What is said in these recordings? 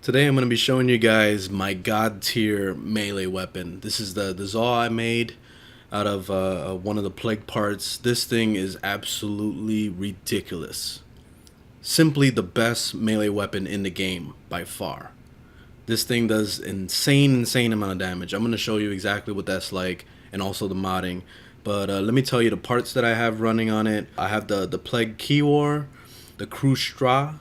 Today I'm going to be showing you guys my god tier melee weapon. This is the Zaw I made out of one of the plague parts. This thing is absolutely ridiculous. Simply the best melee weapon in the game by far. This thing does insane amount of damage. I'm going to show you exactly what that's like and also the modding. But let me tell you the parts that I have running on it. I have the Plague Kiwar, the Krustra,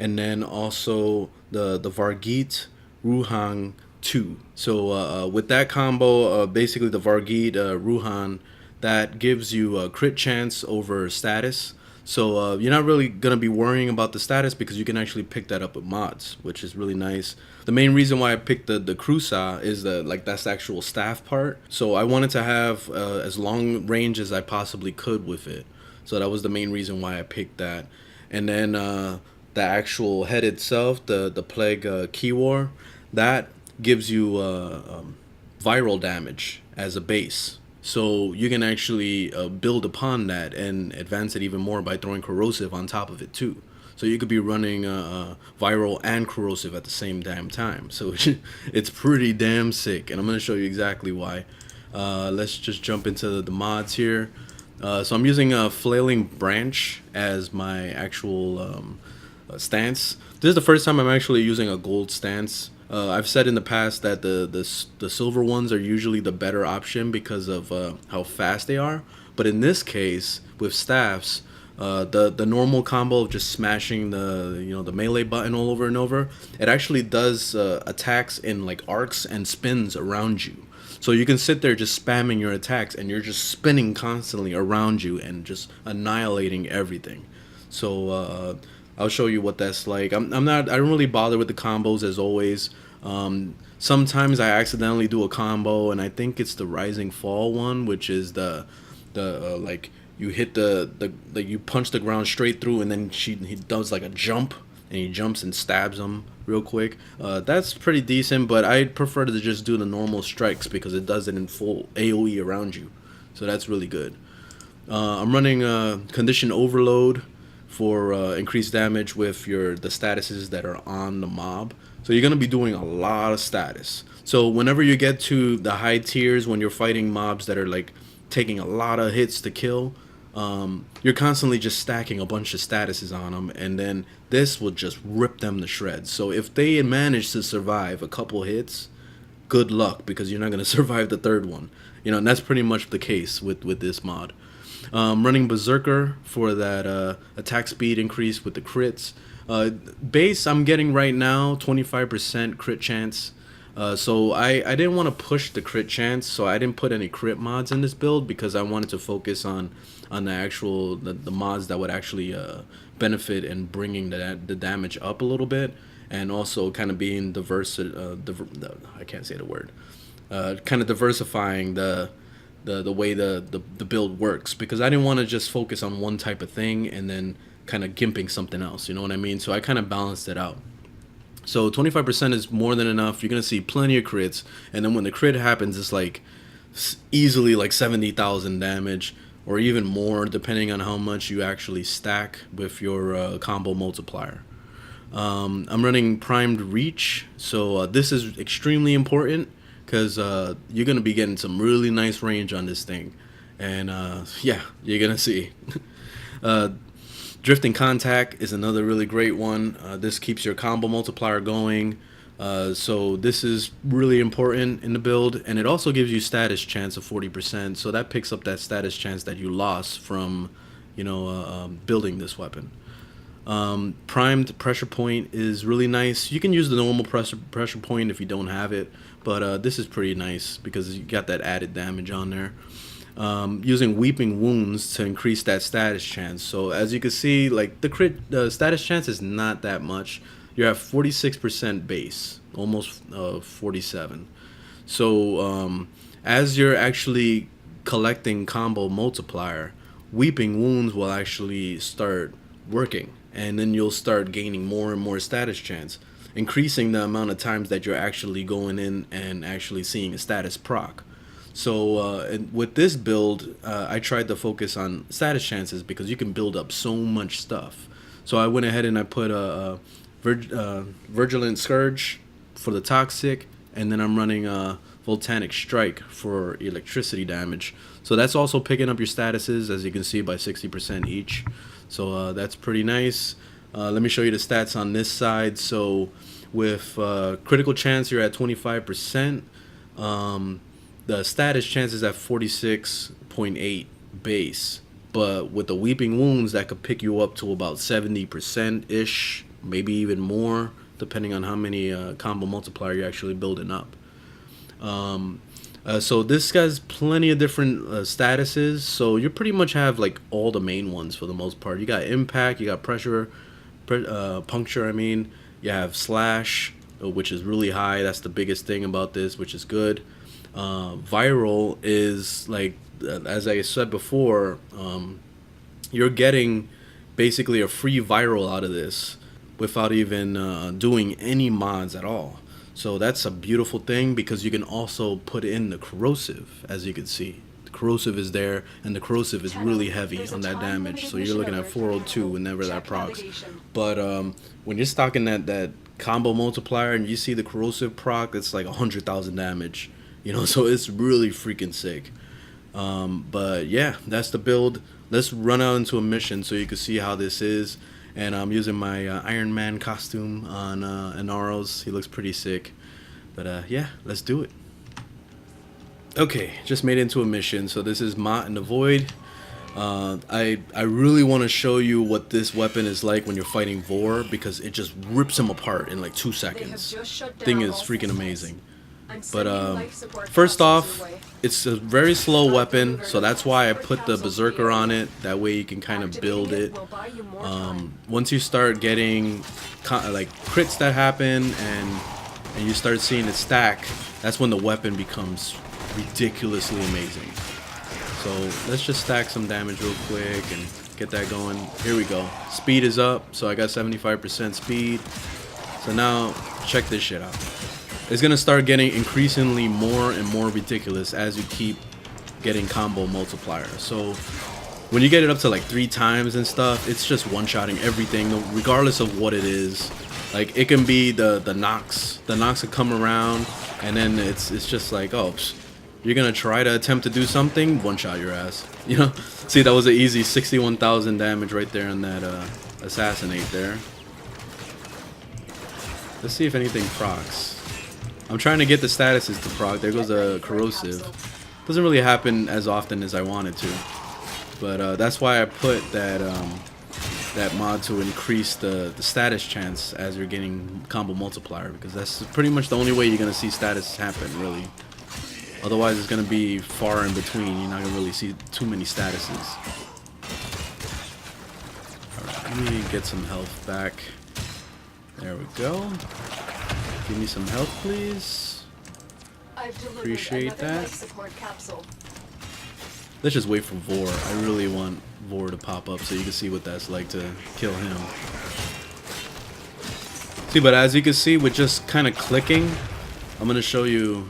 and then also the Vargeet Ruhan 2. So with that combo, basically the Vargeet Ruhan, that gives you a crit chance over status. So you're not really going to be worrying about the status because you can actually pick that up with mods, which is really nice. The main reason why I picked the Krusa is that's the actual staff part. So I wanted to have as long range as I possibly could with it. So that was the main reason why I picked that. And then the actual head itself, the Plague Kiwar, that gives you viral damage as a base. So you can actually build upon that and advance it even more by throwing corrosive on top of it too. So you could be running viral and corrosive at the same damn time. So it's pretty damn sick, and I'm going to show you exactly why. Let's just jump into the mods here. So I'm using a Flailing Branch as my actual stance. This is the first time I'm actually using a gold stance. I've said in the past that the silver ones are usually the better option because of how fast they are. But in this case, with staffs, the normal combo of just smashing the melee button all over and over, it actually does attacks in like arcs and spins around you. So you can sit there just spamming your attacks and you're just spinning constantly around you and just annihilating everything. So I'll show you what that's like. I don't really bother with the combos as always. Sometimes I accidentally do a combo, and I think it's the Rising Fall one, which is the like you hit you punch the ground straight through, and then he does like a jump, and he jumps and stabs him real quick. That's pretty decent, but I prefer to just do the normal strikes because it does it in full AoE around you. So that's really good. I'm running Condition Overload for increased damage with the statuses that are on the mob. So you're going to be doing a lot of status. So whenever you get to the high tiers, when you're fighting mobs that are like taking a lot of hits to kill, you're constantly just stacking a bunch of statuses on them, and then this will just rip them to shreds. So if they manage to survive a couple hits, good luck, because you're not going to survive the third one. And that's pretty much the case with this mod. Running Berserker for that attack speed increase with the crits. Base I'm getting right now 25% crit chance. So I didn't want to push the crit chance, so I didn't put any crit mods in this build because I wanted to focus on the actual the mods that would actually benefit in bringing the damage up a little bit, and also kind of being I can't say the word. Kind of diversifying the way the build works, because I didn't want to just focus on one type of thing and then kind of gimping something else, you know what I mean? So I kind of balanced it out. So 25% is more than enough. You're going to see plenty of crits, and then when the crit happens, it's like easily like 70,000 damage or even more, depending on how much you actually stack with your combo multiplier. I'm running Primed Reach, so this is extremely important because you're going to be getting some really nice range on this thing. And yeah, you're going to see. Drifting Contact is another really great one. This keeps your combo multiplier going. So this is really important in the build. And it also gives you status chance of 40%. So that picks up that status chance that you lost from, building this weapon. Primed Pressure Point is really nice. You can use the normal pressure point if you don't have it, but this is pretty nice because you got that added damage on there. Using Weeping Wounds to increase that status chance. So as you can see, like the crit status chance is not that much. You're at 46% base, almost 47. So as you're actually collecting combo multiplier, Weeping Wounds will actually start working, and then you'll start gaining more and more status chance, increasing the amount of times that you're actually going in and actually seeing a status proc. So with this build, I tried to focus on status chances because you can build up so much stuff. So I went ahead and I put Vigilant Scourge for the toxic, and then I'm running Volcanic Strike for electricity damage. So that's also picking up your statuses, as you can see, by 60% each. So that's pretty nice. Let me show you the stats on this side. So with critical chance, you're at 25%. The status chance is at 46.8 base. But with the Weeping Wounds, that could pick you up to about 70%-ish, maybe even more, depending on how many combo multiplier you're actually building up. So this guy's plenty of different statuses. So you pretty much have like all the main ones for the most part. You got Impact, you got Pressure, Puncture, I mean. You have Slash, which is really high. That's the biggest thing about this, which is good. Viral is like, as I said before, you're getting basically a free viral out of this without even doing any mods at all. So that's a beautiful thing, because you can also put in the corrosive, as you can see. The corrosive is there, and the corrosive is really heavy on that damage. So you're looking at 402 whenever that procs. But when you're stocking that combo multiplier and you see the corrosive proc, it's like 100,000 damage. You know, so it's really freaking sick. But yeah, that's the build. Let's run out into a mission so you can see how this is. And I'm using my Iron Man costume on Inaros. He looks pretty sick. But yeah, let's do it. Okay, just made it into a mission. So this is Mott in the Void. I really want to show you what this weapon is like when you're fighting Vor, because it just rips him apart in like 2 seconds. Thing is freaking amazing. But first off, it's a very slow weapon, so that's why I put the Berserker on it. That way you can kind of build it. Once you start getting like crits that happen and you start seeing it stack, that's when the weapon becomes ridiculously amazing. So let's just stack some damage real quick and get that going. Here we go. Speed is up, so I got 75% speed. So now check this shit out. It's gonna start getting increasingly more and more ridiculous as you keep getting combo multipliers. So when you get it up to like 3 times and stuff, it's just one-shotting everything, regardless of what it is. Like it can be the knocks. The knocks will come around, and then it's just like, oh, you're gonna try to attempt to do something, one-shot your ass. You know? See, that was an easy 61,000 damage right there on that assassinate there. Let's see if anything procs. I'm trying to get the statuses to proc. There goes a corrosive. Doesn't really happen as often as I wanted to, but that's why I put that that mod to increase the status chance as you're getting combo multiplier, because that's pretty much the only way you're gonna see status happen, really. Otherwise, it's gonna be far in between. You're not gonna really see too many statuses. All right, let me get some health back. There we go. Give me some health, please. Appreciate that. Let's just wait for Vor. I really want Vor to pop up so you can see what that's like to kill him. See, but as you can see, with just kind of clicking, I'm going to show you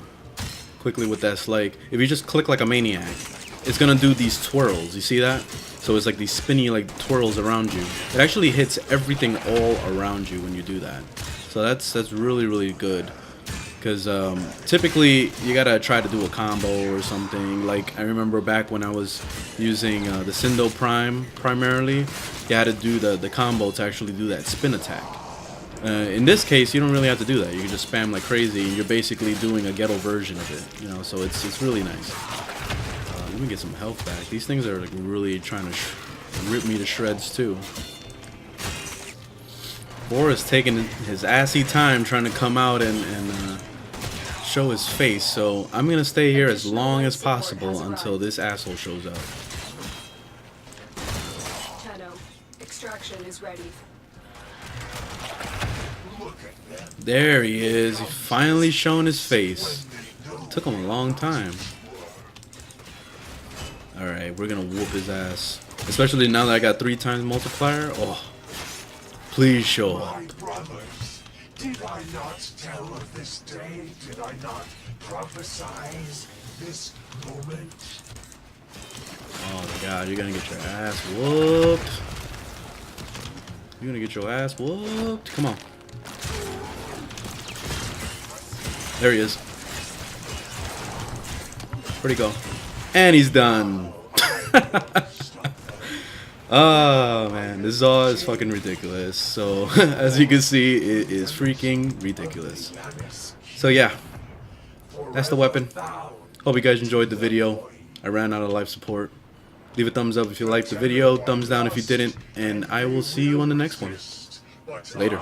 quickly what that's like. If you just click like a maniac, it's going to do these twirls. You see that? So it's like these spinny like twirls around you. It actually hits everything all around you when you do that. So that's really, really good, because typically you gotta try to do a combo or something. Like I remember back when I was using the Sindo Prime primarily, you had to do the combo to actually do that spin attack. In this case, you don't really have to do that. You can just spam like crazy, and you're basically doing a ghetto version of it. You know, so it's really nice. Let me get some health back. These things are like really trying to rip me to shreds too. Vor is taking his assy time trying to come out and show his face, so I'm gonna stay here as long as possible until this asshole shows up. Extraction is ready. There he is. He's finally shown his face. Took him a long time. Alright, we're gonna whoop his ass. Especially now that I got 3 times multiplier. Oh. Please show up. Brothers, did I not tell of this day? Did I not prophesize this moment? Oh my god, you're gonna get your ass whooped. You're gonna get your ass whooped. Come on. There he is. Where'd he go? And he's done. Oh man, this Zaw is fucking ridiculous. So as you can see, it is freaking ridiculous. So yeah, that's the weapon. Hope you guys enjoyed the video. I ran out of life support. Leave a thumbs up if you liked the video, thumbs down if you didn't, and I will see you on the next one. Later.